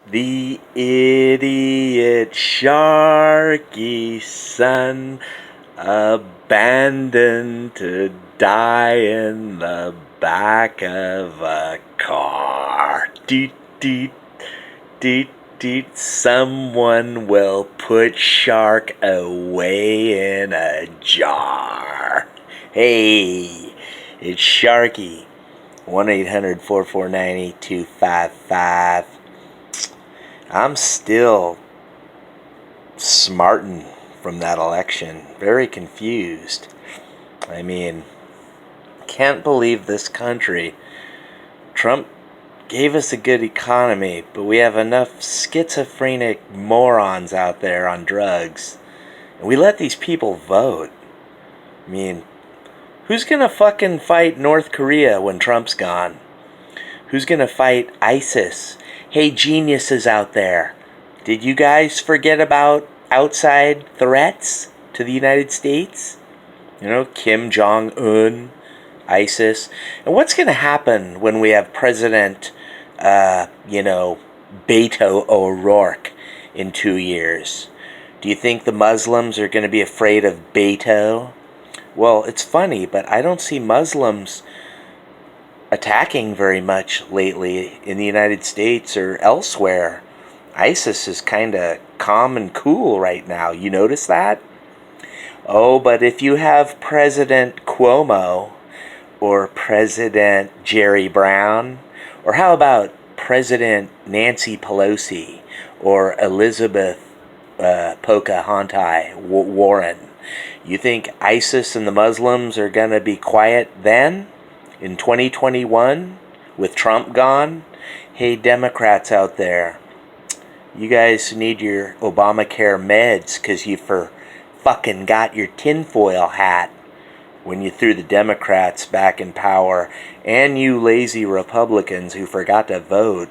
The idiot Sharkie son, abandoned to die in the back of a car. Deet, deet, deet, deet. Someone will put Shark away in a jar. Hey, it's Sharkie. 1-800-449-8255. I'm still smarting from that election. Very confused. I mean, can't believe this country. Trump gave us a good economy, but we have enough schizophrenic morons out there on drugs. And we let these people vote. I mean, who's gonna fucking fight North Korea when Trump's gone? Who's gonna fight ISIS? Hey, geniuses out there, did you guys forget about outside threats to the United States? You know, Kim Jong-un, ISIS. And what's going to happen when we have President, Beto O'Rourke in 2 years? Do you think the Muslims are going to be afraid of Beto? Well, it's funny, but I don't see Muslims attacking very much lately in the United States or elsewhere. ISIS is kind of calm and cool right now. You notice that? Oh, but if you have President Cuomo or President Jerry Brown, or how about President Nancy Pelosi or Elizabeth Pocahontas Warren, you think ISIS and the Muslims are going to be quiet then? In 2021, with Trump gone? Hey, Democrats out there, you guys need your Obamacare meds because you fucking got your tinfoil hat when you threw the Democrats back in power, and you lazy Republicans who forgot to vote.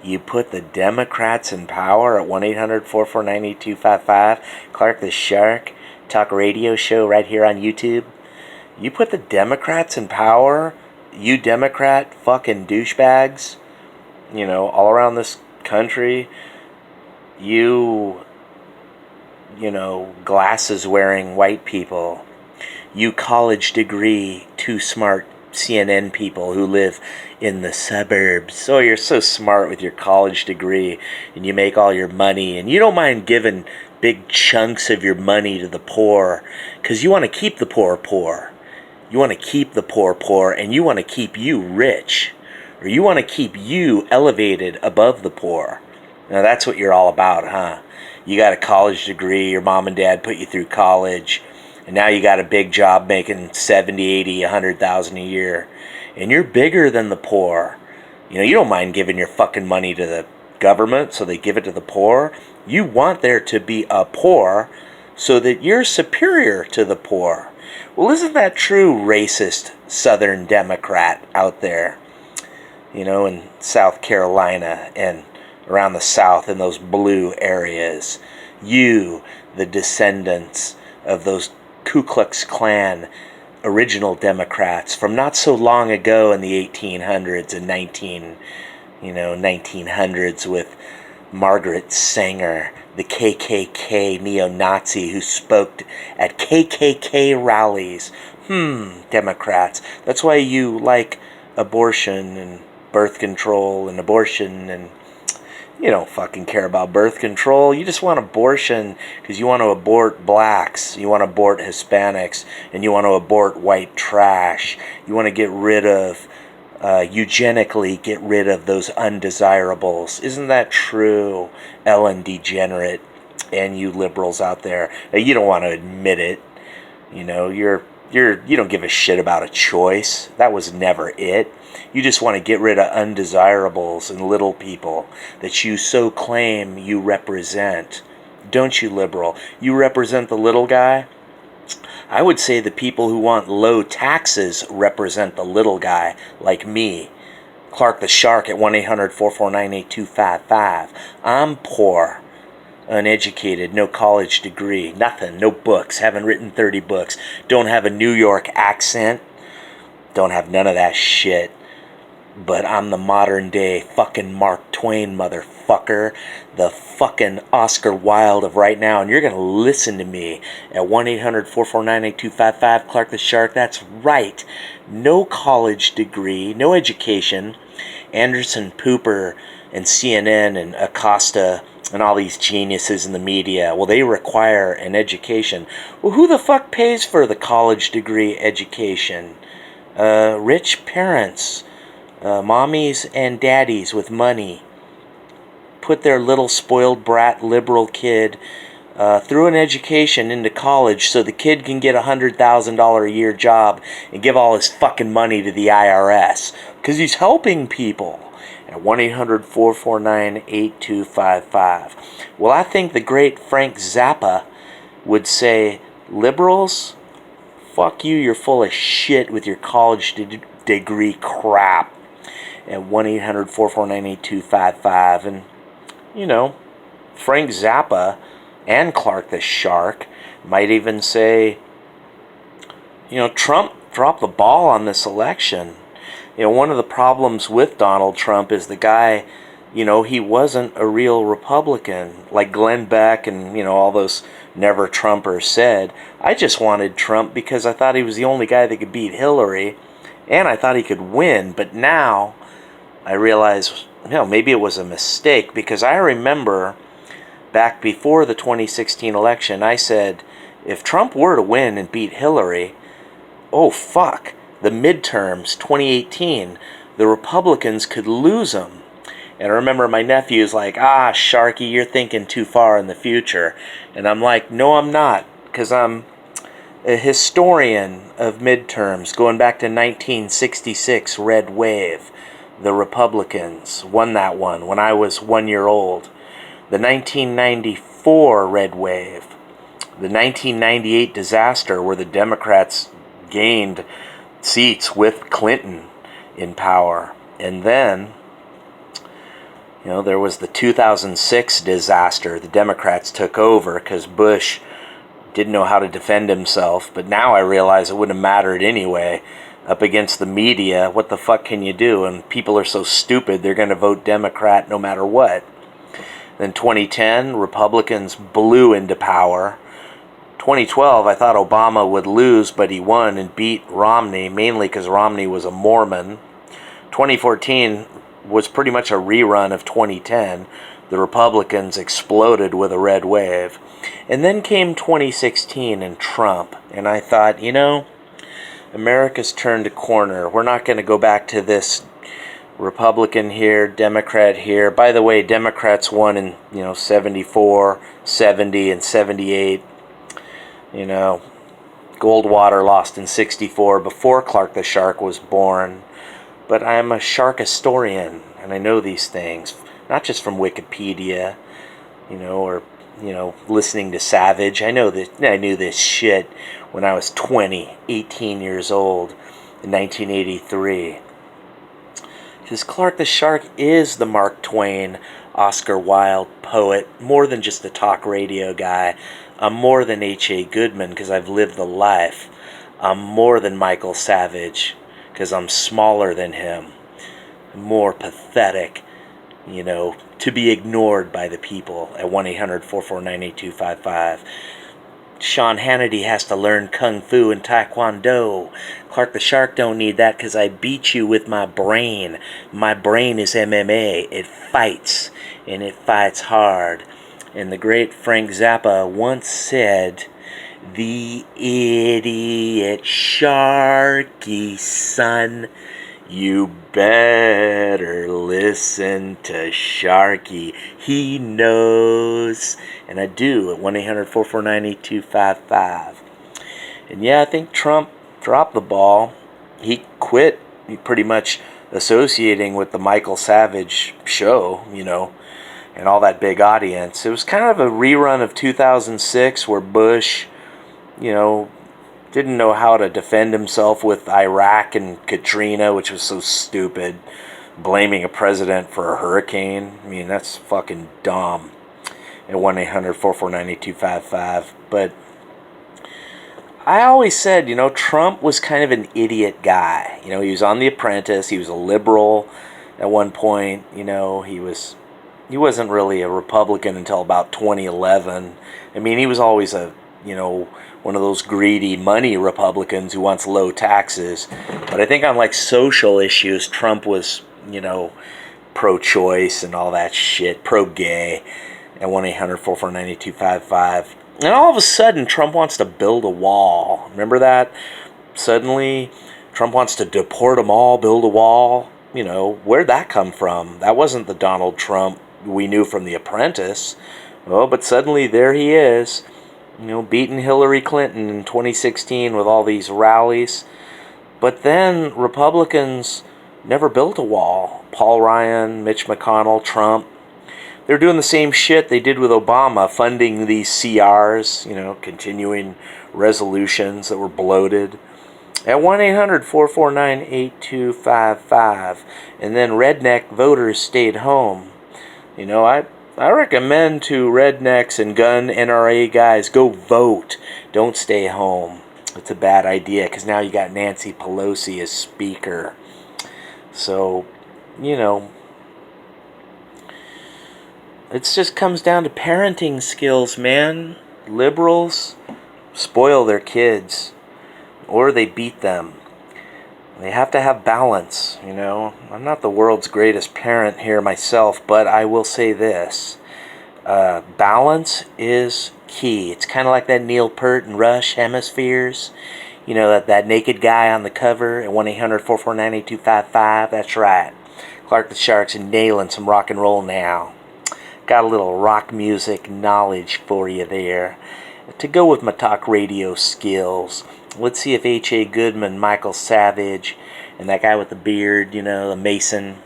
You put the Democrats in power at 1-800-449-8255. Clark the Shark talk radio show right here on YouTube. You put the Democrats in power, you Democrat fucking douchebags, all around this country, you glasses wearing white people, you college degree, too smart CNN people who live in the suburbs. Oh, you're so smart with your college degree, and you make all your money, and you don't mind giving big chunks of your money to the poor, because you want to keep the poor poor. You want to keep the poor poor, and you want to keep you rich, or you want to keep you elevated above the poor. Now that's what you're all about, huh? You got a college degree, your mom and dad put you through college, and now you got a big job making 70, 80, 100,000 a year, and you're bigger than the poor. You don't mind giving your fucking money to the government so they give it to the poor. You want there to be a poor so that you're superior to the poor. Well, isn't that true, racist Southern Democrat out there? In South Carolina and around the South in those blue areas. You, the descendants of those Ku Klux Klan original Democrats from not so long ago in the 1800s and 1900s with Margaret Sanger, the KKK neo-Nazi who spoke at KKK rallies. Democrats. That's why you like abortion and birth control and abortion, and you don't fucking care about birth control. You just want abortion because you want to abort blacks, you want to abort Hispanics, and you want to abort white trash. You want to get rid of eugenically get rid of those undesirables. Isn't that true, Ellen DeGenerate and you liberals out there? You don't want to admit it. You don't give a shit about a choice. That was never it. You just want to get rid of undesirables and little people that you so claim you represent. Don't you, liberal? You represent the little guy? I would say the people who want low taxes represent the little guy, like me. Clark the Shark at 1-800-449-8255. I'm poor, uneducated, no college degree, nothing, no books, haven't written 30 books, don't have a New York accent, don't have none of that shit. but I'm the modern day fucking Mark Twain, motherfucker. The fucking Oscar Wilde of right now. And you're going to listen to me at 1-800-449-8255. Clark the Shark. That's right. No college degree, no education. Anderson Pooper and CNN and Acosta and all these geniuses in the media, well, they require an education. Well, who the fuck pays for the college degree education? Rich parents. Mommies and daddies with money put their little spoiled brat liberal kid through an education into college so the kid can get a $100,000 a year job and give all his fucking money to the IRS because he's helping people. At 1-800-449-8255. Well, I think the great Frank Zappa would say, liberals, fuck you, you're full of shit with your college degree crap. At 1-800-449-8255. And, you know, Frank Zappa and Clark the Shark might even say, you know, Trump dropped the ball on this election. You know, one of the problems with Donald Trump is the guy, you know, he wasn't a real Republican. Like Glenn Beck and, you know, all those never Trumpers said. I just wanted Trump because I thought he was the only guy that could beat Hillary. And I thought he could win. But now I realize, you know, maybe it was a mistake. Because I remember back before the 2016 election, I said, if Trump were to win and beat Hillary, oh fuck, the midterms, 2018, the Republicans could lose them. And I remember my nephew's like, Sharkie, you're thinking too far in the future. And I'm like, no, I'm not. Because I'm a historian of midterms, going back to 1966 Red Wave. The Republicans won that one when I was 1 year old. The 1994 Red Wave. The 1998 disaster where the Democrats gained seats with Clinton in power. And then, you know, there was the 2006 disaster. The Democrats took over because Bush didn't know how to defend himself. But now I realize it wouldn't have mattered anyway. Up against the media, what the fuck can you do? And people are so stupid, they're going to vote Democrat no matter what. Then 2010, Republicans blew into power. 2012, I thought Obama would lose, but he won and beat Romney, mainly because Romney was a Mormon. 2014 was pretty much a rerun of 2010. The Republicans exploded with a red wave. And then came 2016 and Trump. And I thought, you know, America's turned a corner. We're not going to go back to this Republican here, Democrat here. By the way, Democrats won in, 74, 70, and 78. Goldwater lost in 64 before Clark the Shark was born. But I'm a shark historian, and I know these things, not just from Wikipedia, or listening to Savage. I knew this shit when I was 18 years old in 1983. Because Clark the Shark is the Mark Twain, Oscar Wilde poet, more than just a talk radio guy. I'm more than H.A. Goodman because I've lived the life. I'm more than Michael Savage because I'm smaller than him. More pathetic, to be ignored by the people at 1-800-449-8255. Sean Hannity has to learn Kung Fu and Taekwondo. Clark the Shark don't need that because I beat you with my brain. My brain is MMA. It fights, and it fights hard. And the great Frank Zappa once said, "The idiot Sharkie, son. You better listen to Sharkie. He knows." And I do at 1-800-449-8255. And yeah, I think Trump dropped the ball. He quit pretty much associating with the Michael Savage show, and all that big audience. It was kind of a rerun of 2006 where Bush, didn't know how to defend himself with Iraq and Katrina, which was so stupid. Blaming a president for a hurricane. I mean, that's fucking dumb. At 1-800-449-8255. But I always said, Trump was kind of an idiot guy. He was on The Apprentice. He was a liberal at one point. He wasn't really a Republican until about 2011. I mean, he was always one of those greedy money Republicans who wants low taxes. But I think on like social issues, Trump was, pro-choice and all that shit, pro-gay at 1-800-449-8255. And all of a sudden, Trump wants to build a wall. Remember that? Suddenly, Trump wants to deport them all, build a wall. Where'd that come from? That wasn't the Donald Trump we knew from The Apprentice. Oh, but suddenly there he is, beating Hillary Clinton in 2016 with all these rallies. But then Republicans never built a wall. Paul Ryan, Mitch McConnell, Trump. They're doing the same shit they did with Obama, funding these CRs, continuing resolutions that were bloated. At 1-800-449-8255. And then redneck voters stayed home. I recommend to rednecks and gun NRA guys, go vote. Don't stay home. It's a bad idea because now you got Nancy Pelosi as speaker. So, it just comes down to parenting skills, man. Liberals spoil their kids or they beat them. They have to have balance, I'm not the world's greatest parent here myself, but I will say this. Balance is key. It's kind of like that Neil Peart and Rush, Hemispheres. That naked guy on the cover at 1-800-449-8255. That's right. Clark the Sharks and nailing some rock and roll now. Got a little rock music knowledge for you there. To go with my talk radio skills, let's see if H.A. Goodman, Michael Savage, and that guy with the beard, the Mason,